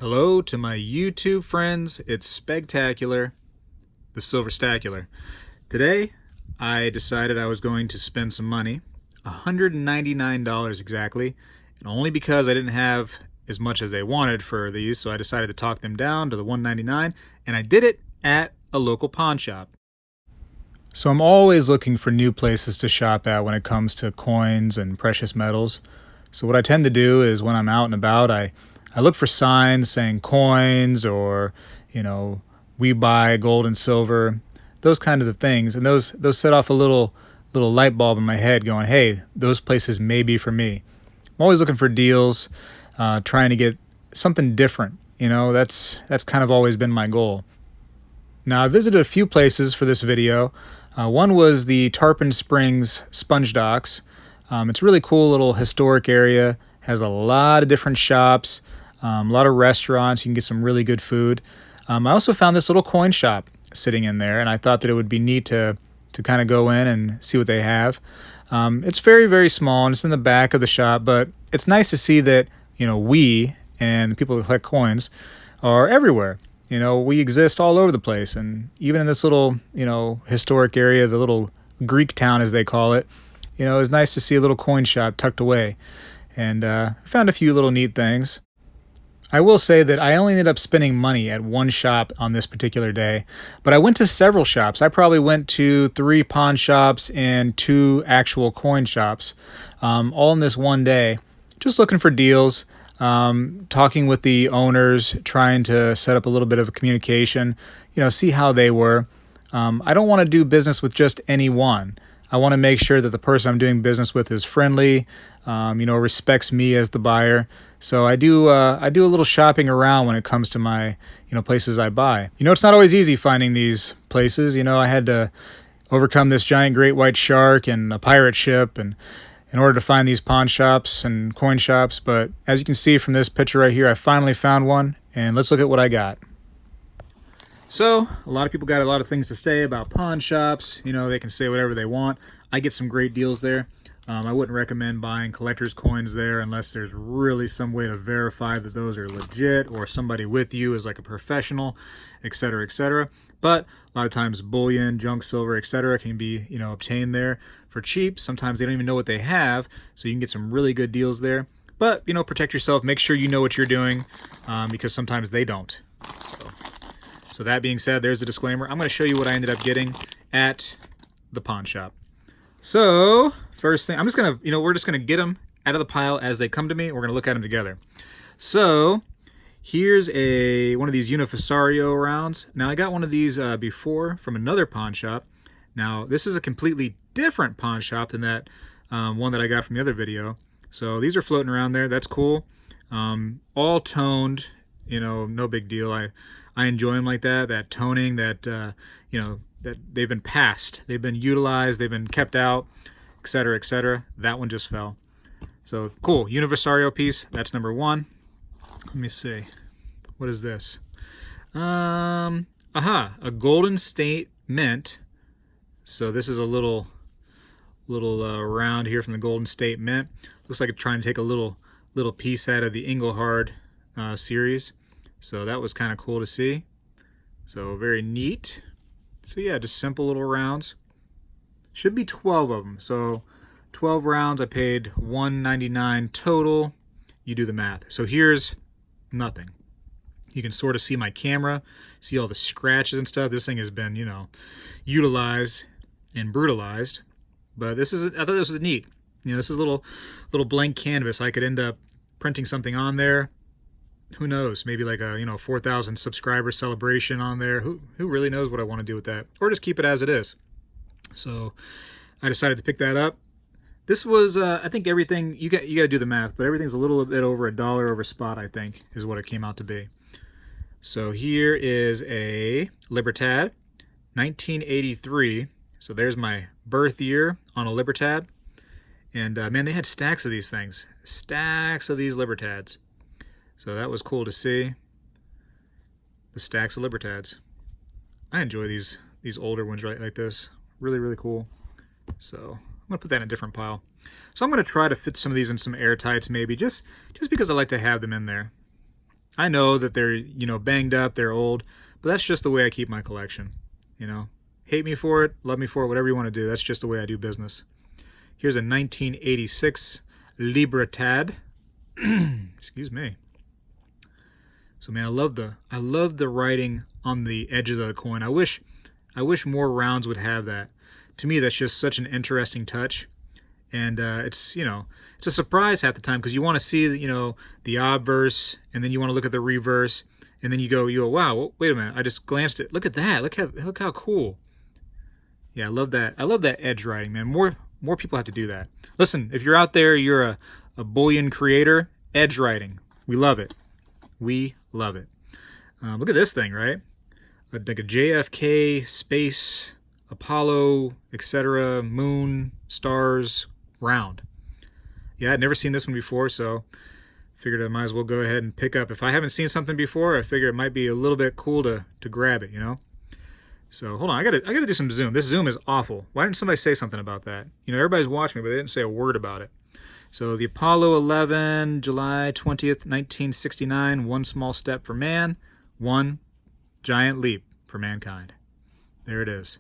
Hello to my YouTube friends, it's Spegtacular, the Silverstacular. Today, I decided I was going to spend some money, $199 exactly, and only because I didn't have as much as they wanted for these, so I decided to talk them down to the $199, and I did it at a local pawn shop. So I'm always looking for new places to shop at when it comes to coins and precious metals. So what I tend to do is when I'm out and about, I look for signs saying coins or, we buy gold and silver, those kinds of things. And those set off a little light bulb in my head going, hey, those places may be for me. I'm always looking for deals, trying to get something different. That's kind of always been my goal. Now, I visited a few places for this video. One was the Tarpon Springs Sponge Docks. It's a really cool little historic area, has a lot of different shops, a lot of restaurants. You can get some really good food. I also found this little coin shop sitting in there, and I thought that it would be neat to kind of go in and see what they have. It's very, very small, and it's in the back of the shop, but it's nice to see that, we and the people who collect coins are everywhere. We exist all over the place, and even in this little, historic area, the little Greek town, as they call it, it's nice to see a little coin shop tucked away. And I found a few little neat things. I will say that I only ended up spending money at one shop on this particular day, but I went to several shops. I probably went to 3 pawn shops and 2 actual coin shops, all in this one day, just looking for deals. Talking with the owners, trying to set up a little bit of a communication, see how they were. I don't want to do business with just anyone. I want to make sure that the person I'm doing business with is friendly, respects me as the buyer. So I do a little shopping around when it comes to my, places I buy. It's not always easy finding these places. I had to overcome this giant great white shark and a pirate ship and in order to find these pawn shops and coin shops, but as you can see from this picture right here, I finally found one, and let's look at what I got. So, a lot of people got a lot of things to say about pawn shops. They can say whatever they want. I get some great deals there. I wouldn't recommend buying collector's coins there unless there's really some way to verify that those are legit or somebody with you is like a professional, etc., etc. But a lot of times bullion, junk silver, etc. can be, obtained there for cheap. Sometimes they don't even know what they have, so you can get some really good deals there. But, protect yourself. Make sure you know what you're doing because sometimes they don't. So that being said, there's the disclaimer. I'm going to show you what I ended up getting at the pawn shop. So, first thing, I'm just going to, we're just going to get them out of the pile as they come to me. We're going to look at them together. So, here's one of these Unifisario rounds. Now, I got one of these before from another pawn shop. Now, this is a completely different pawn shop than that one that I got from the other video. So, these are floating around there. That's cool. All toned, no big deal. I enjoy them like that. That toning, that, that they've been passed. They've been utilized. They've been kept out, etc., etc. That one just fell. So, cool. Unifisario piece. That's number 1. Let me see. What is this? A Golden State Mint. So this is a little round here from the Golden State Mint. Looks like it's trying to take a little piece out of the Engelhard series. So that was kind of cool to see. So very neat. So yeah, just simple little rounds. Should be 12 of them. So 12 rounds. I paid $199 total. You do the math. So here's nothing. You can sort of see my camera, see all the scratches and stuff. This thing has been, utilized and brutalized. But I thought this was neat. This is a little blank canvas. I could end up printing something on there. Who knows? Maybe like a 4,000 subscriber celebration on there. Who really knows what I want to do with that? Or just keep it as it is. So I decided to pick that up. This was I think everything you got to do the math, but everything's a little bit over $1 over spot. I think is what it came out to be. So here is a Libertad, 1983. So there's my birth year on a Libertad, and man, they had stacks of these things, stacks of these Libertads. So that was cool to see. The stacks of Libertads. I enjoy these older ones right like this. Really, really cool. So I'm going to put that in a different pile. So I'm going to try to fit some of these in some airtights maybe, just because I like to have them in there. I know that they're, banged up, they're old, but that's just the way I keep my collection. You know, hate me for it, love me for it, whatever you want to do. That's just the way I do business. Here's a 1986 Libertad. Excuse me. So man, I love the writing on the edges of the coin. I wish more rounds would have that. To me, that's just such an interesting touch. And it's a surprise half the time because you want to see the obverse, and then you want to look at the reverse, and then you go wow, wait a minute, I just glanced at, look at that, look how cool. Yeah, I love that edge writing, man. More people have to do that. Listen, if you're out there, you're a bullion creator, edge writing, we love it. Look at this thing, right? Like a JFK, space, Apollo, etc., moon, stars, round. Yeah, I'd never seen this one before, so figured I might as well go ahead and pick up. If I haven't seen something before, I figure it might be a little bit cool to grab it, So hold on, I gotta do some zoom. This zoom is awful. Why didn't somebody say something about that? Everybody's watching me, but they didn't say a word about it. So the Apollo 11, July 20th, 1969, one small step for man, one giant leap for mankind. There it is.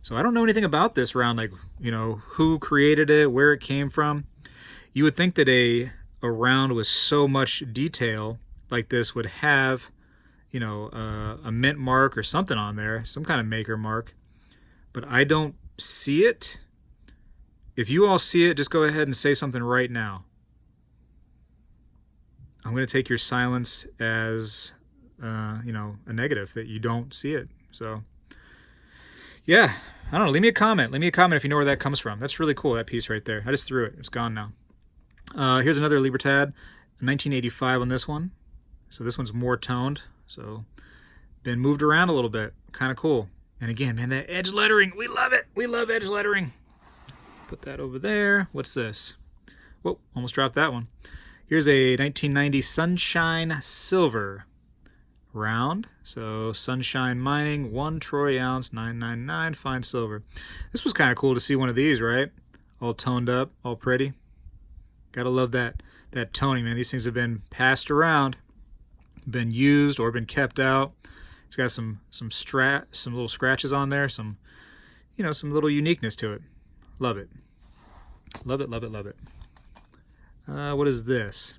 So I don't know anything about this round, like, who created it, where it came from. You would think that a round with so much detail like this would have, a mint mark or something on there, some kind of maker mark. But I don't see it. If you all see it, just go ahead and say something right now. I'm going to take your silence as, a negative, that you don't see it. So, yeah, I don't know. Leave me a comment. Leave me a comment if you know where that comes from. That's really cool, that piece right there. I just threw it. It's gone now. Here's another Libertad, 1985 on this one. So this one's more toned. So been moved around a little bit. Kind of cool. And again, man, that edge lettering, we love it. We love edge lettering. Put that over there. What's this? Whoa, almost dropped that one. Here's a 1990 Sunshine Silver round. So Sunshine Mining, 1 troy ounce, 999, fine silver. This was kind of cool to see one of these, right? All toned up, all pretty. Gotta love that toning, man. These things have been passed around, been used, or been kept out. It's got some little scratches on there, some little uniqueness to it. Love it. Love it, love it, love it. What is this?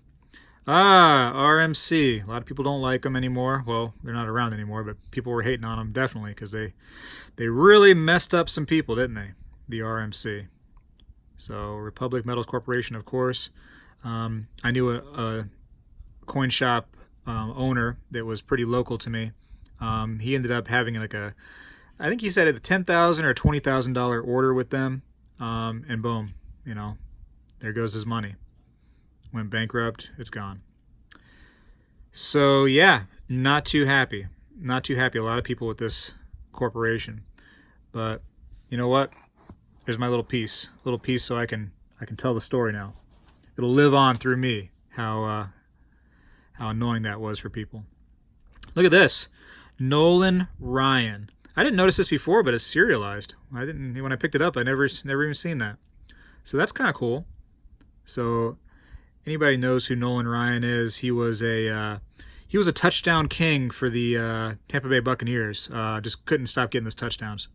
RMC. A lot of people don't like them anymore. Well, they're not around anymore, but people were hating on them definitely because they really messed up some people, didn't they? The RMC. So Republic Metals Corporation, of course. I knew a coin shop owner that was pretty local to me. He ended up having I think he said a $10,000 or $20,000 order with them, and boom, there goes his money. Went bankrupt. It's gone. So yeah, not too happy. Not too happy. A lot of people with this corporation, but you know what? There's my little piece so I can tell the story now. It'll live on through me how annoying that was for people. Look at this, Nolan Ryan. I didn't notice this before, but it's serialized. When I picked it up, I never even seen that. So that's kind of cool. So anybody knows who Nolan Ryan is? He was a touchdown king for the Tampa Bay Buccaneers. Just couldn't stop getting those touchdowns.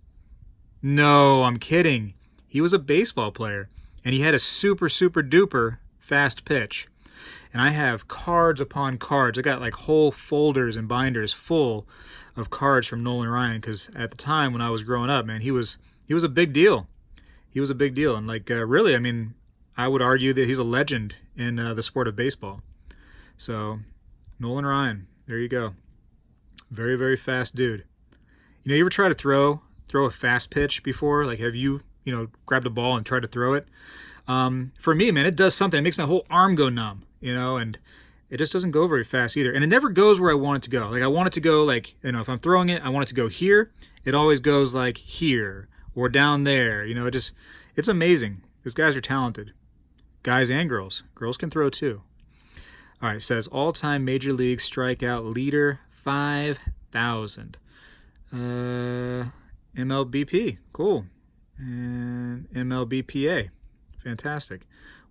No, I'm kidding. He was a baseball player, and he had a super, super duper fast pitch. And I have cards upon cards. I got like whole folders and binders full of cards from Nolan Ryan, because at the time when I was growing up, man, he was a big deal. He was a big deal. And really, I mean, I would argue that he's a legend in the sport of baseball. So Nolan Ryan, there you go. Very, very fast dude. You ever try to throw a fast pitch before? Like, have you grabbed a ball and tried to throw it? For me, man, it does something. It makes my whole arm go numb, and it just doesn't go very fast either. And it never goes where I want it to go. Like, I want it to go if I'm throwing it, I want it to go here. It always goes like here or down there. It's amazing. These guys are talented. Guys and girls. Girls can throw too. All right, it says all-time Major League strikeout leader, 5,000. MLBP, cool. And MLBPA, fantastic.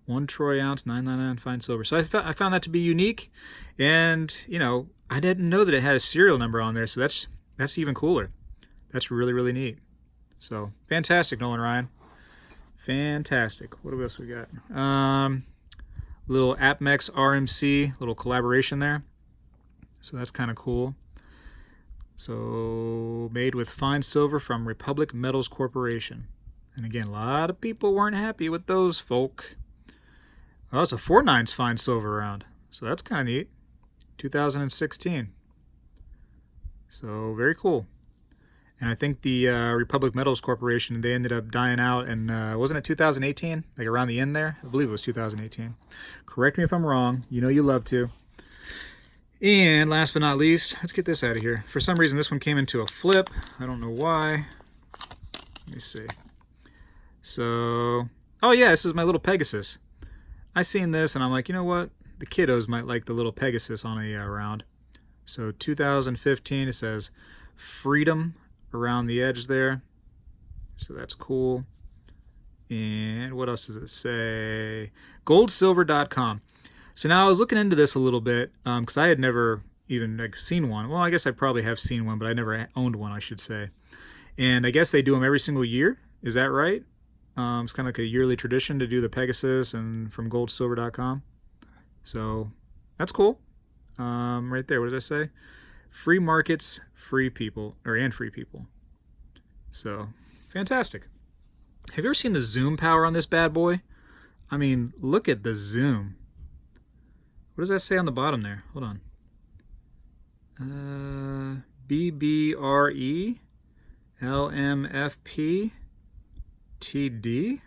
1 troy ounce, 999 fine silver. So I found that to be unique, and you know, I didn't know that it had a serial number on there, so that's even cooler. That's really, really neat. So fantastic, Nolan Ryan. Fantastic. What else we got? Little AppMex RMC, little collaboration there. So that's kind of cool. So made with fine silver from Republic Metals Corporation. And again, a lot of people weren't happy with those folk. Oh, it's a 4/9 fine silver round. So that's kind of neat. 2016. So very cool. And I think the Republic Metals Corporation, they ended up dying out, and wasn't it 2018? Like around the end there? I believe it was 2018. Correct me if I'm wrong. You know you love to. And last but not least, let's get this out of here. For some reason, this one came into a flip. I don't know why. Let me see. So, oh yeah, this is my little Pegasus. I seen this, and I'm like, you know what? The kiddos might like the little Pegasus on a round. So 2015, it says Freedom around the edge there, so that's cool. And what else does it say? goldsilver.com. So now I was looking into this a little bit because I had never even seen one. Well, I guess I probably have seen one, but I never owned one, I should say. And I guess they do them every single year. Is that right? It's kind of like a yearly tradition to do the Pegasus and from goldsilver.com. So that's cool. Right there, what does that say? Free markets, free people, and free people. So, fantastic. Have you ever seen the zoom power on this bad boy? I mean, look at the zoom. What does that say on the bottom there? Hold on. BBRE LMFP TD?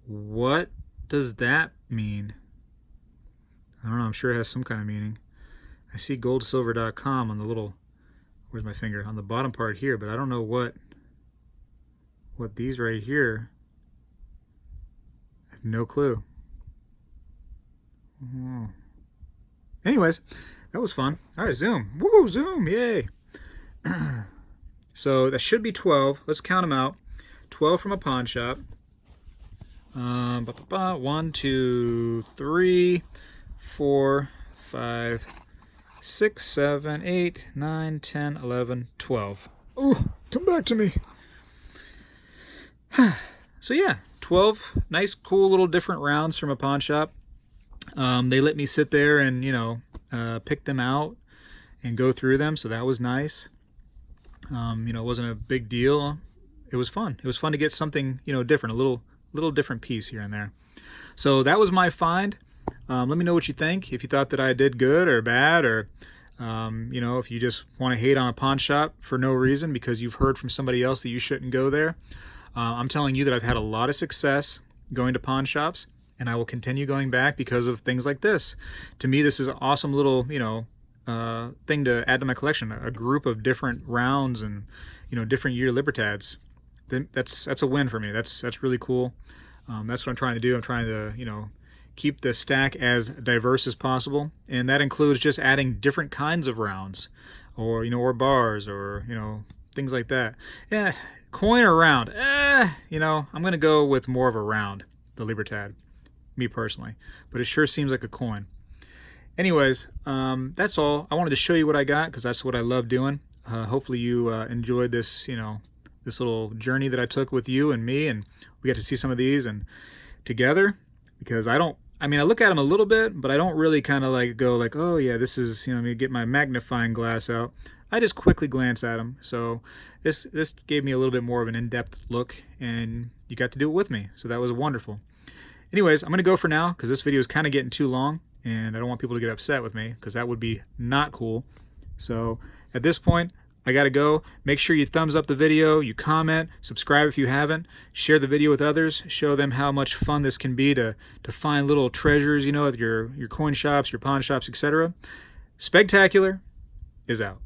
What does that mean? I don't know, I'm sure it has some kind of meaning. I see goldsilver.com on the little, where's my finger? On the bottom part here, but I don't know what these right here, I have no clue. Oh. Anyways, that was fun. All right, zoom. Woo, zoom, yay. So that should be 12. Let's count them out. 12 from a pawn shop. 1, 2, 3, 4, 5, 6, 7, 8, 9, 10, 11, 12. Oh, come back to me. So yeah, 12 nice, cool little different rounds from a pawn shop. They let me sit there and, you know, pick them out and go through them, so that was nice. You know, it wasn't a big deal. It was fun. It was fun to get something, you know, different, a little different piece here and there. So that was my find. Let me know what you think. If you thought that I did good or bad, or you know, if you just want to hate on a pawn shop for no reason because you've heard from somebody else that you shouldn't go there. I'm telling you that I've had a lot of success going to pawn shops, and I will continue going back because of things like this. To me, this is an awesome little, you know, thing to add to my collection. A group of different rounds and, you know, different year Libertads. That's a win for me. That's really cool. That's what I'm trying to do. I'm trying to, you know, keep the stack as diverse as possible, and that includes just adding different kinds of rounds, or, you know, or bars, or, you know, things like that. Yeah, coin or round? You know, I'm gonna go with more of a round, the Libertad, me personally, but it sure seems like a coin. Anyways, that's all. I wanted to show you what I got because that's what I love doing. Hopefully you enjoyed this, you know, this little journey that I took with you and me, and we got to see some of these and together, because I look at them a little bit, but I don't really kind of like go like, oh yeah, this is, you know, let me get my magnifying glass out. I just quickly glance at them. So this gave me a little bit more of an in-depth look, and you got to do it with me. So that was wonderful. Anyways, I'm going to go for now because this video is kind of getting too long, and I don't want people to get upset with me because that would be not cool. So at this point, I gotta go. Make sure you thumbs up the video, you comment, subscribe if you haven't, share the video with others, show them how much fun this can be to find little treasures, you know, at your coin shops, your pawn shops, etc. Spegtacular is out.